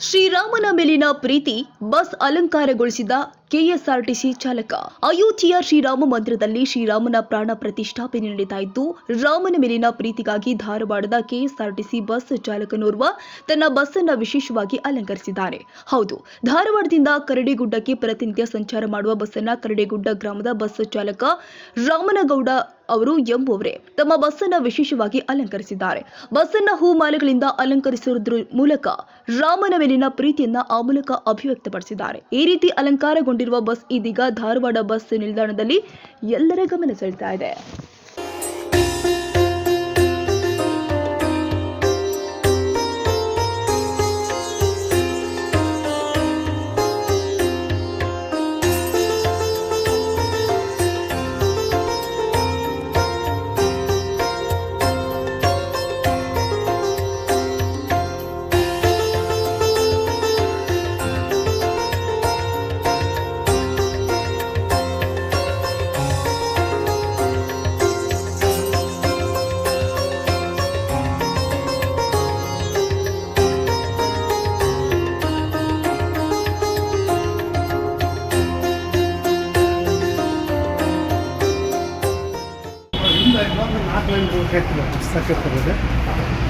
ಶ್ರೀರಾಮನ ಮೇಲಿನ ಪ್ರೀತಿ bus ಅಲಂಕಾರಗೊಳಿಸಿದ KSRTC ಚಾಲಕ. ಅಯೋಧ್ಯೆಯ ಶ್ರೀರಾಮ ಮಂದಿರದಲ್ಲಿ ಶ್ರೀರಾಮನ ಪ್ರಾಣ ಪ್ರತಿಷ್ಠಾಪನೆ ನಡೀತಾ ಇದ್ದು, ರಾಮನ ಮೇಲಿನ ಪ್ರೀತಿಗಾಗಿ ಧಾರವಾಡದ ಕೆಎಸ್ಆರ್ಟಿಸಿ ಬಸ್ ಚಾಲಕನೋರ್ವ ತನ್ನ ಬಸ್ ಅನ್ನು ವಿಶೇಷವಾಗಿ ಅಲಂಕರಿಸಿದ್ದಾನೆ. ಹೌದು, ಧಾರವಾಡದಿಂದ ಕರಡಿಗುಡ್ಡಕ್ಕೆ ಪ್ರತಿನಿತ್ಯ ಸಂಚಾರ ಮಾಡುವ ಬಸ್ ಅನ್ನು ಕರಡಿಗುಡ್ಡ ಗ್ರಾಮದ ಬಸ್ ಚಾಲಕ ರಾಮನಗೌಡ ಅವರು ಎಂಬುವರೇ ತಮ್ಮ ಬಸ್ ಅನ್ನು ವಿಶೇಷವಾಗಿ ಅಲಂಕರಿಸಿದ್ದಾರೆ. ಬಸ್ ಅನ್ನು ಹೂಮಾಲೆಗಳಿಂದ ಅಲಂಕರಿಸುವುದರ ಮೂಲಕ ರಾಮನ ಮೇಲಿನ ಪ್ರೀತಿಯನ್ನ ಆ ಮೂಲಕ ಅಭಿವ್ಯಕ್ತಪಡಿಸಿದ್ದಾರೆ. ಈ ರೀತಿ ಅಲಂಕಾರಗೊಂಡಿರುವ ಬಸ್ ಇದೀಗ ಧಾರವಾಡ ಬಸ್ ನಿಲ್ದಾಣದಲ್ಲಿ ಎಲ್ಲರ ಗಮನ ಸೆಳೆತಾ ಇದೆ. ನಾಲ್ಕು ಲೈನ್ ಪುಸ್ತಕ